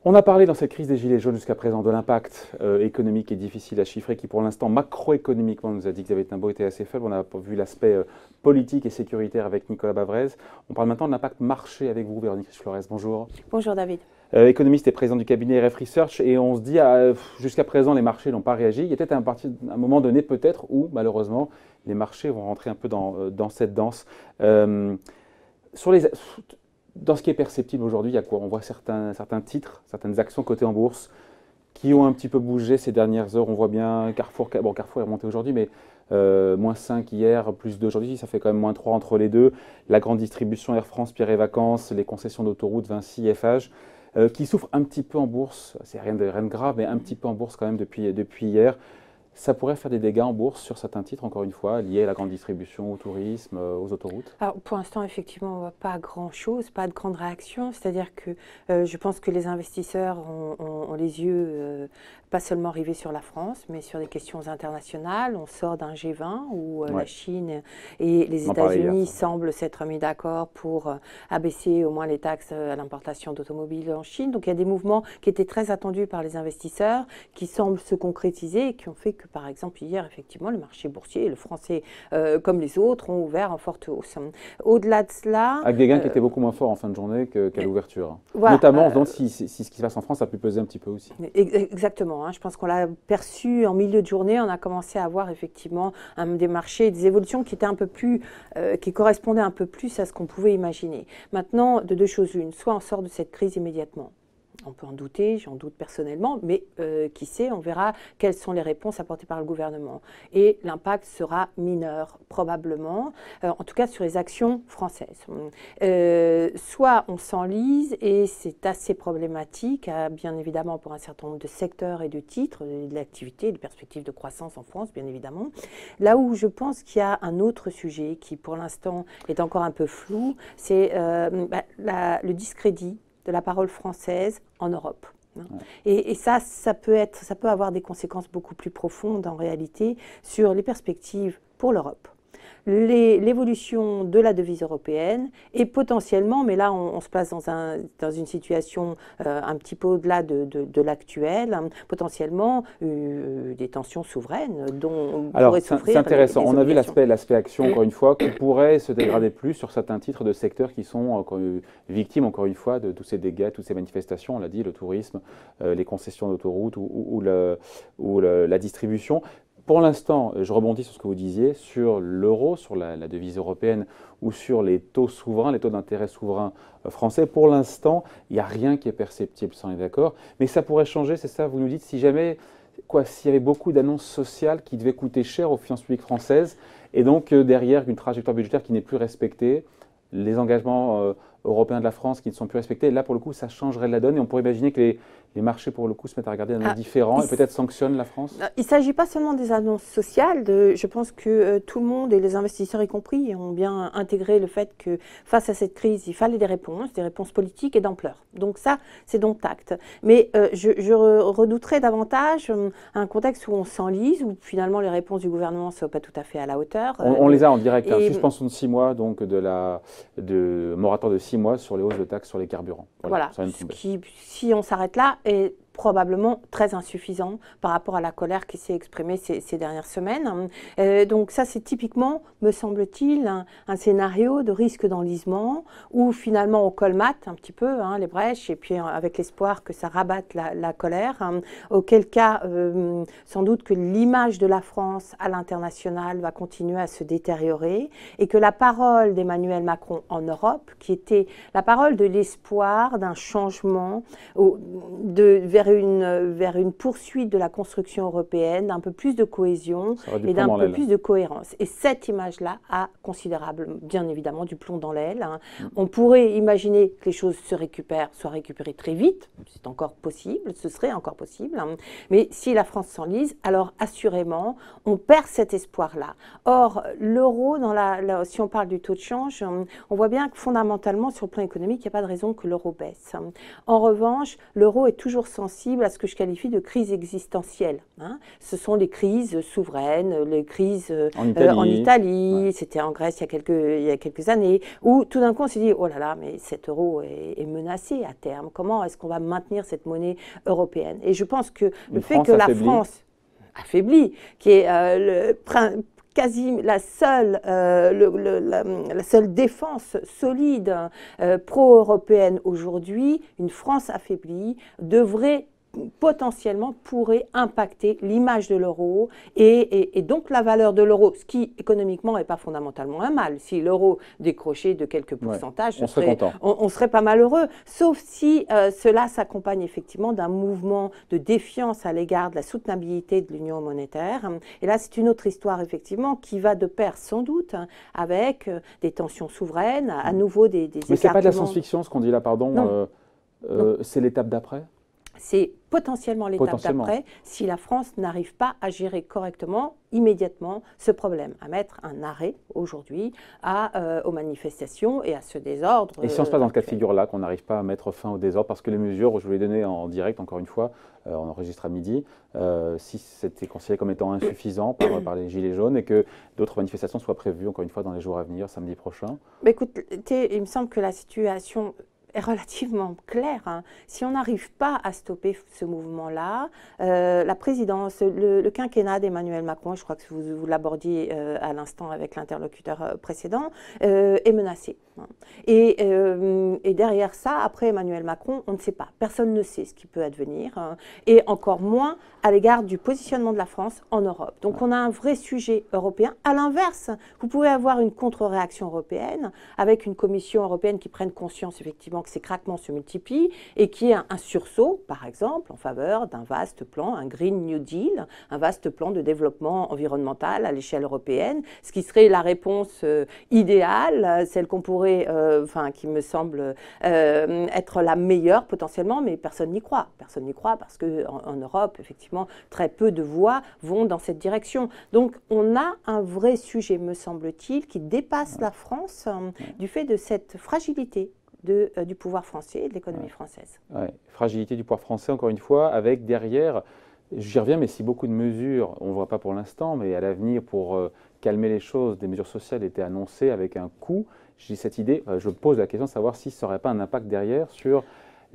On a parlé dans cette crise des Gilets jaunes jusqu'à présent de l'impact économique et difficile à chiffrer qui pour l'instant macroéconomiquement nous a dit que Xavier Timbo était assez faible. On a vu l'aspect politique et sécuritaire avec Nicolas Bavrez. On parle maintenant de l'impact marché avec vous, Véronique Riche-Flores. Bonjour. Bonjour David. Économiste et président du cabinet RF Research, et on se dit jusqu'à présent les marchés n'ont pas réagi. Il y a peut-être un moment donné peut-être où malheureusement les marchés vont rentrer un peu dans cette danse. Dans ce qui est perceptible aujourd'hui, il y a quoi? On voit certains titres, certaines actions cotées en bourse qui ont un petit peu bougé ces dernières heures. On voit bien Carrefour, bon, Carrefour est remonté aujourd'hui, mais moins 5 hier, plus 2 aujourd'hui, ça fait quand même moins 3 entre les deux. La grande distribution Air France, Pierre et Vacances, les concessions d'autoroutes, Vinci, Eiffage, qui souffrent un petit peu en bourse. C'est rien de grave, mais un petit peu en bourse quand même depuis hier. Ça pourrait faire des dégâts en bourse sur certains titres, encore une fois, liés à la grande distribution, au tourisme, aux autoroutes? Alors, pour l'instant, effectivement, on ne voit pas grand-chose, pas de grande réaction. C'est-à-dire que je pense que les investisseurs ont les yeux pas seulement rivés sur la France, mais sur des questions internationales. On sort d'un G20 où la Chine et les États-Unis semblent s'être mis d'accord pour abaisser au moins les taxes à l'importation d'automobiles en Chine. Donc, il y a des mouvements qui étaient très attendus par les investisseurs, qui semblent se concrétiser et qui ont fait que, par exemple, hier, effectivement, le marché boursier, le français, comme les autres, ont ouvert en forte hausse. Au-delà de cela... Avec des gains qui étaient beaucoup moins forts en fin de journée qu'à l'ouverture. Voilà, notamment, donc, si ce qui se passe en France a pu peser un petit peu aussi. Exactement. Je pense qu'on l'a perçu en milieu de journée. On a commencé à voir effectivement des marchés, des évolutions qui étaient un peu plus, qui correspondaient un peu plus à ce qu'on pouvait imaginer. Maintenant, de deux choses l'une, soit on sort de cette crise immédiatement. On peut en douter, j'en doute personnellement, mais qui sait, on verra quelles sont les réponses apportées par le gouvernement. Et l'impact sera mineur, probablement, en tout cas sur les actions françaises. Soit on s'enlise, et c'est assez problématique, bien évidemment pour un certain nombre de secteurs et de titres, de l'activité, de perspectives de croissance en France, bien évidemment. Là où je pense qu'il y a un autre sujet qui, pour l'instant, est encore un peu flou, c'est le discrédit de la parole française en Europe. Et ça peut avoir des conséquences beaucoup plus profondes en réalité sur les perspectives pour l'Europe. L'évolution de la devise européenne et potentiellement, mais là on se place dans une situation un petit peu au-delà de l'actuelle, potentiellement des tensions souveraines dont pourraient souffrir. C'est intéressant, on a vu l'aspect action encore une fois qui pourrait se dégrader plus sur certains titres de secteurs qui sont victimes encore une fois de tous ces dégâts, toutes ces manifestations, on l'a dit, le tourisme, les concessions d'autoroutes ou la distribution. Pour l'instant, je rebondis sur ce que vous disiez, sur l'euro, sur la devise européenne ou sur les taux souverains, les taux d'intérêt souverains français. Pour l'instant, il n'y a rien qui est perceptible, ça on est d'accord. Mais ça pourrait changer, c'est ça, vous nous dites, si jamais, s'il y avait beaucoup d'annonces sociales qui devaient coûter cher aux finances publiques françaises, et donc derrière une trajectoire budgétaire qui n'est plus respectée, les engagements européens de la France qui ne sont plus respectés, là pour le coup ça changerait la donne et on pourrait imaginer que les marchés pour le coup se mettent à regarder d'un œil différent et peut-être sanctionnent la France. Il ne s'agit pas seulement des annonces sociales, je pense que tout le monde et les investisseurs y compris ont bien intégré le fait que face à cette crise il fallait des réponses politiques et d'ampleur. Donc ça c'est donc acte. Mais je redouterais davantage un contexte où on s'enlise, où finalement les réponses du gouvernement ne soient pas tout à fait à la hauteur. On les a en direct, suspension de 6 mois donc de moratoire de 6 mois sur les hausses de taxes sur les carburants. Voilà, si on s'arrête là, est probablement très insuffisant par rapport à la colère qui s'est exprimée ces dernières semaines. Donc ça, c'est typiquement, me semble-t-il, un scénario de risque d'enlisement où finalement on colmate un petit peu les brèches et puis avec l'espoir que ça rabatte la colère, auquel cas, sans doute que l'image de la France à l'international va continuer à se détériorer et que la parole d'Emmanuel Macron en Europe, qui était la parole de l'espoir d'un changement vers une poursuite de la construction européenne, d'un peu plus de cohésion et d'un peu plus de cohérence. Et cette image-là a considérable, bien évidemment, du plomb dans l'aile. On pourrait imaginer que les choses soient récupérées très vite, c'est encore possible, ce serait encore possible, mais si la France s'enlise, alors assurément, on perd cet espoir-là. Or, l'euro, si on parle du taux de change, on voit bien que fondamentalement, sur le plan économique, il n'y a pas de raison que l'euro baisse. En revanche, l'euro est toujours censé sensible à ce que je qualifie de crise existentielle. Hein. Ce sont les crises souveraines, les crises en Italie, c'était en Grèce il y a quelques années, où tout d'un coup on s'est dit, oh là là, mais cet euro est menacé à terme. Comment est-ce qu'on va maintenir cette monnaie européenne? Et je pense que le fait que la France affaiblie, qui est quasi la seule défense solide pro-européenne aujourd'hui, une France affaiblie devrait potentiellement pourrait impacter l'image de l'euro et donc la valeur de l'euro, ce qui économiquement n'est pas fondamentalement un mal. Si l'euro décrochait de quelques pourcentages, on serait pas malheureux, sauf si cela s'accompagne effectivement d'un mouvement de défiance à l'égard de la soutenabilité de l'union monétaire. Et là, c'est une autre histoire effectivement qui va de pair sans doute avec des tensions souveraines, à nouveau des écartements. Mais c'est pas de la science-fiction ce qu'on dit là, pardon. C'est l'étape d'après? C'est potentiellement l'étape d'après si la France n'arrive pas à gérer correctement, immédiatement, ce problème, à mettre un arrêt aujourd'hui aux manifestations et à ce désordre. Et si on se passe dans ce cas de figure-là, qu'on n'arrive pas à mettre fin au désordre, parce que les mesures, je vous les donner en direct, encore une fois, on enregistre à midi, si c'était considéré comme étant insuffisant par les Gilets jaunes et que d'autres manifestations soient prévues, encore une fois, dans les jours à venir, samedi prochain? Écoutez, il me semble que la situation est relativement clair. Hein. Si on n'arrive pas à stopper ce mouvement-là, la présidence, le quinquennat d'Emmanuel Macron, je crois que vous l'abordiez à l'instant avec l'interlocuteur précédent, est menacé. Hein. Et derrière ça, après Emmanuel Macron, on ne sait pas. Personne ne sait ce qui peut advenir, hein, et encore moins à l'égard du positionnement de la France en Europe. Donc on a un vrai sujet européen. À l'inverse, vous pouvez avoir une contre-réaction européenne avec une Commission européenne qui prenne conscience effectivement que ces craquements se multiplient et qui est un sursaut, par exemple, en faveur d'un vaste plan, un Green New Deal, un vaste plan de développement environnemental à l'échelle européenne, ce qui serait la réponse idéale, celle qu'on pourrait, qui me semble être la meilleure potentiellement, mais personne n'y croit. Personne n'y croit parce qu'en Europe, effectivement, très peu de voix vont dans cette direction. Donc, on a un vrai sujet, me semble-t-il, qui dépasse la France du fait de cette fragilité du pouvoir français et de l'économie française. Fragilité du pouvoir français, encore une fois, avec derrière, j'y reviens, mais si beaucoup de mesures, on ne voit pas pour l'instant, mais à l'avenir, pour calmer les choses, des mesures sociales étaient annoncées avec un coût, j'ai cette idée, je pose la question de savoir si ça n'aurait pas un impact derrière sur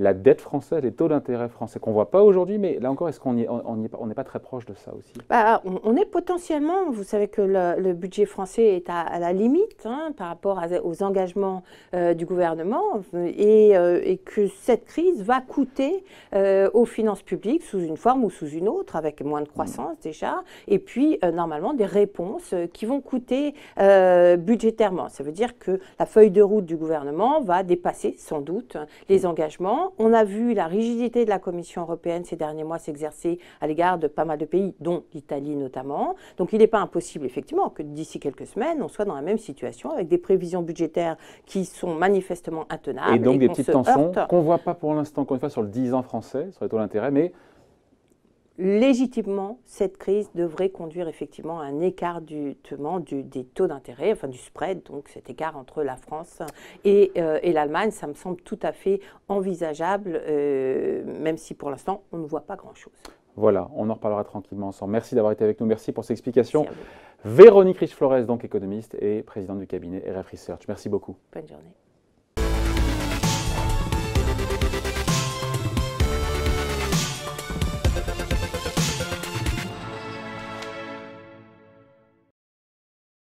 la dette française, les taux d'intérêt français, qu'on ne voit pas aujourd'hui, mais là encore, est-ce qu'on n'est pas très proche de ça aussi? On est potentiellement, vous savez que le budget français est à la limite hein, par rapport aux engagements du gouvernement et que cette crise va coûter aux finances publiques sous une forme ou sous une autre, avec moins de croissance déjà, et puis normalement des réponses qui vont coûter budgétairement. Ça veut dire que la feuille de route du gouvernement va dépasser sans doute les engagements. On a vu la rigidité de la Commission européenne ces derniers mois s'exercer à l'égard de pas mal de pays, dont l'Italie notamment. Donc il n'est pas impossible effectivement que d'ici quelques semaines, on soit dans la même situation avec des prévisions budgétaires qui sont manifestement intenables. Et donc des petites tensions qu'on ne voit pas pour l'instant, encore une fois, sur le 10 ans français, sur les taux d'intérêt, mais légitimement, cette crise devrait conduire effectivement à un écart des taux d'intérêt, enfin du spread, donc cet écart entre la France et l'Allemagne. Ça me semble tout à fait envisageable, même si pour l'instant, on ne voit pas grand-chose. Voilà, on en reparlera tranquillement ensemble. Merci d'avoir été avec nous, merci pour ces explications. Véronique Riche-Flores, donc économiste et présidente du cabinet RF Research. Merci beaucoup. Bonne journée.